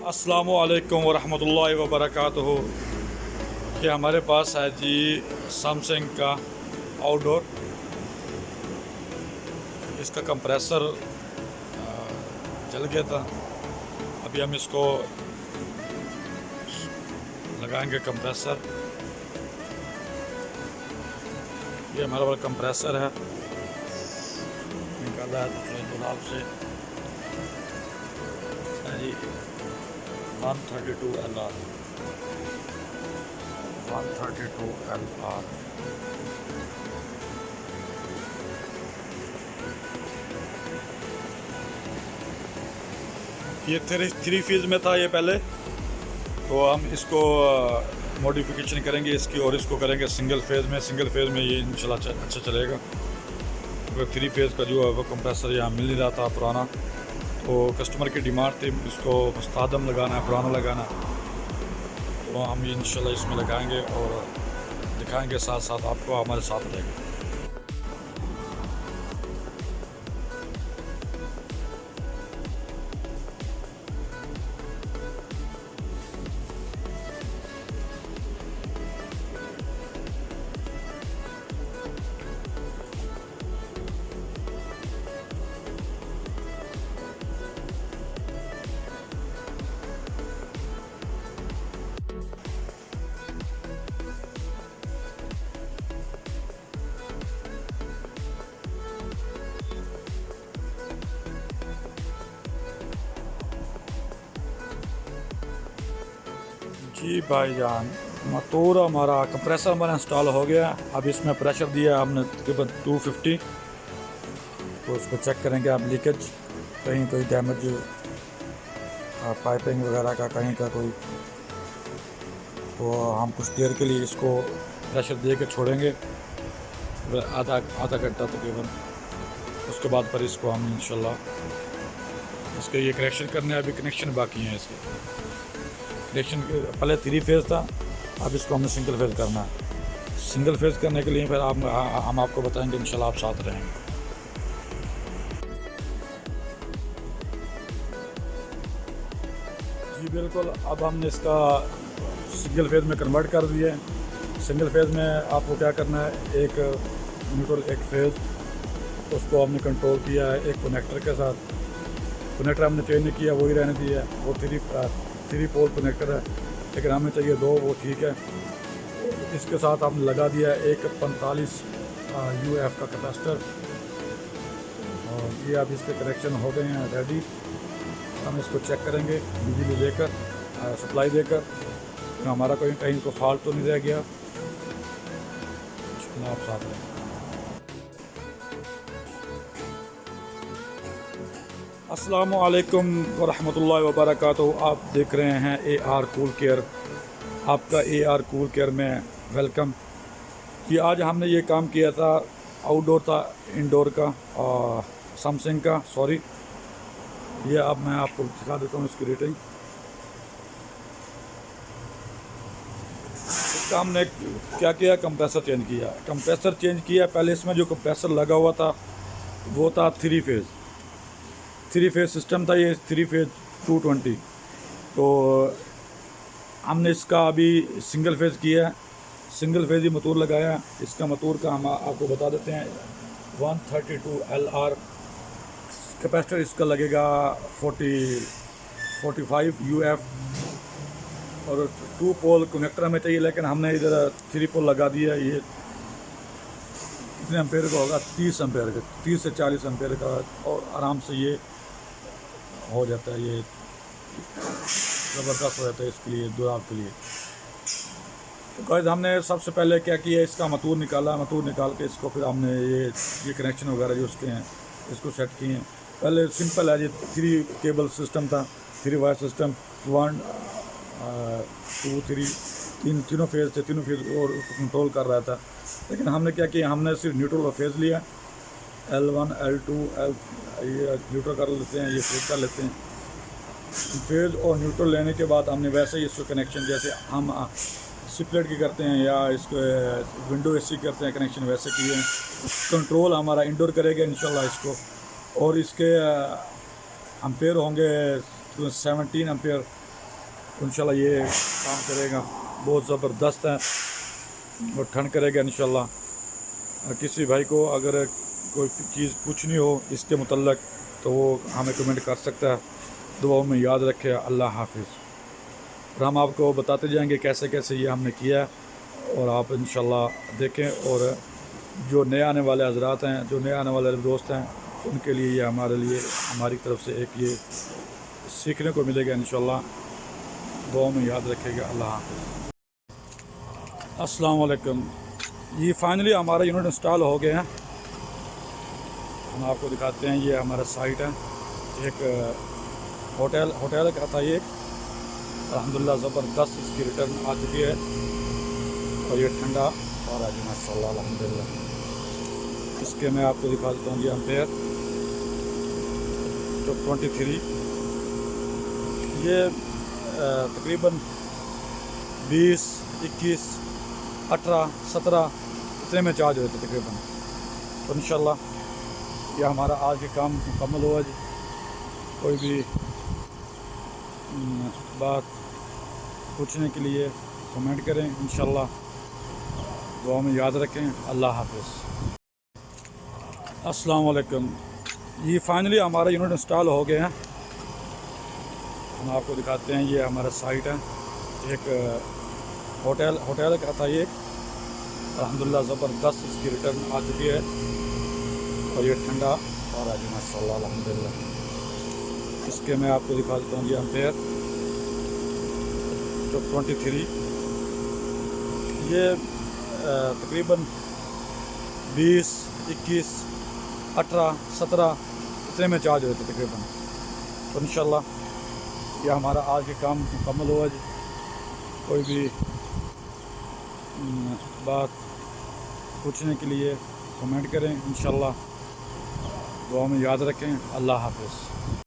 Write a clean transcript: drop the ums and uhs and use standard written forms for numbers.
अस्सलामुअलैकुम वरहमतुल्लाहि वबरकातुहू। ये हमारे पास है जी सैमसंग का आउटडोर। इसका कंप्रेसर जल गया था। अभी हम इसको लगाएंगे कंप्रेसर। ये हमारा वाला कंप्रेसर है, निकाला है दूसरे गुलाब से जी। 132 LR 132 LR। ये थ्री फेज में था ये पहले, तो हम इसको मॉडिफिकेशन करेंगे इसकी और इसको करेंगे सिंगल फेज में। सिंगल फेज में ये इंशाल्लाह अच्छा चलेगा, क्योंकि थ्री फेज का जो है वो कंप्रेसर यहाँ मिल नहीं रहा था पुराना, तो कस्टमर की डिमांड थी इसको मुस्तादम लगाना है, पुराना लगाना है। तो हम इंशाल्लाह इसमें लगाएंगे और दिखाएंगे, साथ साथ आपको हमारे साथ रहेंगे। जी भाईजान, मोटर हमारा कंप्रेसर हमारा इंस्टॉल हो गया। अब इसमें प्रेशर दिया हमने तकरीबन 250। तो उसको चेक करेंगे आप, लीकेज कहीं कोई डैमेज पाइपिंग वगैरह का कहीं का कोई, तो हम कुछ देर के लिए इसको प्रेशर दे के छोड़ेंगे, आधा घंटा तकरीबन। उसके बाद पर इसको हम इंशाल्लाह इसके ये कनेक्शन करने हैं। अभी कनेक्शन बाकी हैं इसके। कनेक्शन पहले थ्री फेज़ था, अब इसको हमें सिंगल फेज़ करना है। सिंगल फेज़ करने के लिए फिर हम आपको बताएंगे, इंशाल्लाह आप साथ रहेंगे। जी बिल्कुल, अब हमने इसका सिंगल फेज़ में कन्वर्ट कर दिया है। सिंगल फेज़ में आपको क्या करना है, एक न्यूट्रल एक फेज़, उसको हमने कंट्रोल किया है एक कनेक्टर के साथ। कनेक्टर हमने चेंज नहीं किया, वही रहने दिया है। वो थ्री पोल कनेक्टर है, लेकिन हमें चाहिए दो, वो ठीक है। इसके साथ हमने लगा दिया है एक 45 UF का कैपेसिटर, और ये अब इसके कनेक्शन हो गए हैं रेडी। हम इसको चेक करेंगे बिजली देकर, सप्लाई देकर, तो हमारा कोई कहीं को फॉल्ट तो नहीं रह गया। आप साथ रहें। अस्सलामुअलैकुम वरहमतुल्लाहि वबरकातुहू। आप देख रहे हैं AR कूल केयर। आपका AR कूल केयर में वेलकम। कि आज हमने ये काम किया था, आउटडोर था, इंडोर का, सैमसंग का, सॉरी। ये अब मैं आपको दिखा देता हूँ इसकी रेटिंग। इसका हमने क्या किया, कंप्रेसर चेंज किया। कंप्रेसर चेंज किया, पहले इसमें जो कंप्रेसर लगा हुआ था वो था थ्री फेज़ सिस्टम था, ये थ्री फेज़ 220। तो हमने इसका अभी सिंगल फेज़ किया है, सिंगल फेज़ ही मोटर लगाया। इसका मोटर का हम आपको बता देते हैं, 132 LR कैपेसिटर इसका लगेगा 45 UF, और 2 पोल कनेक्टर हमें चाहिए, लेकिन हमने इधर 3 पोल लगा दिया। ये कितने एम्पेयर का होगा, 30 एम्पेयर का, 30 से 40 एम्पेयर का, और आराम से ये हो जाता है। ये ज़बरदस्त हो जाता है इसके लिए, दुराब के लिए। तो गाइस, हमने सबसे पहले क्या किया, इसका मोटर निकाला। मोटर निकाल के इसको फिर हमने ये कनेक्शन वगैरह जो उसके हैं इसको सेट किए हैं। पहले सिंपल है जी, 3 केबल सिस्टम था, 3 वायर सिस्टम, 1 2 3 तीनों फेज़ थे, तीनों फेज़ और कंट्रोल कर रहा था। लेकिन हमने क्या किया, हमने सिर्फ न्यूट्रल का फेज़ लिया, L1 L2 ये न्यूट्रल कर लेते हैं, ये फेज़ कर लेते हैं। फेज़ और न्यूट्रल लेने के बाद हमने वैसे ही इसको कनेक्शन, जैसे हम स्प्लिट की करते हैं या इसको विंडो AC करते हैं, कनेक्शन वैसे किए हैं। कंट्रोल हमारा इंडोर करेगा इंशाल्लाह इसको, और इसके एम्पेयर होंगे 17 एम्पेयर, तो इंशाल्लाह ये काम करेगा, बहुत ज़बरदस्त है और ठंड करेगा इंशाल्लाह। किसी भाई को अगर कोई चीज़ पूछनी हो इसके मुतल्लक तो वो हमें कमेंट कर सकता है। दुआओं में याद रखे। अल्लाह हाफिज़। और हम आपको बताते जाएंगे कैसे कैसे ये हमने किया और आप इंशाल्लाह देखें। और जो नए आने वाले हजरात हैं, जो नए आने वाले दोस्त हैं, उनके लिए ये हमारे लिए हमारी तरफ से एक ये सीखने को मिलेगा इंशाल्लाह। दुआओं में याद रखेगा। अल्लाह हाफिज़। अस्सलाम वालेकुम। ये फाइनली हमारा यूनिट इंस्टॉल हो गया है। हम आपको दिखाते हैं, ये हमारा साइट है। एक होटल का था ये। अल्हम्दुलिल्लाह ज़बरदस्त इसकी रिटर्न आ चुकी है और ये ठंडा और आज माशाल्लाह अल्हम्दुलिल्लाह। इसके मैं आपको दिखा देता हूँ, ये एम्पेयर जो 23, ये तकरीबन 20, 21, 18, 17 इतने में चार्ज होते तकरीबन। तो इंशाल्लाह ये हमारा आज का काम मुकम्मल हुआ जी। कोई भी बात पूछने के लिए कमेंट करें इंशाल्लाह। दुआ में याद रखें। अल्लाह हाफिज़। अस्सलाम वालेकुम। ये फाइनली हमारा यूनिट इंस्टॉल हो गया है। हम आपको दिखाते हैं, ये हमारा साइट है। एक होटल का था ये। अल्हम्दुलिल्लाह ज़बरदस्त इसकी रिटर्न आ चुकी है और ये ठंडा और आज माशाल्लाह अल्हम्दुलिल्लाह। इसके मैं आपको दिखा देता हूँ, ये एम्पेयर जो 23, ये तकरीबन 20, 21, 18, 17 इतने में चार्ज होते तकरीबन। तो इंशाल्लाह ये हमारा आज का काम मुकम्मल हुआ जी। कोई भी बात पूछने के लिए कमेंट करें इंशाल्लाह। दुआ में याद रखें। अल्लाह हाफिज़।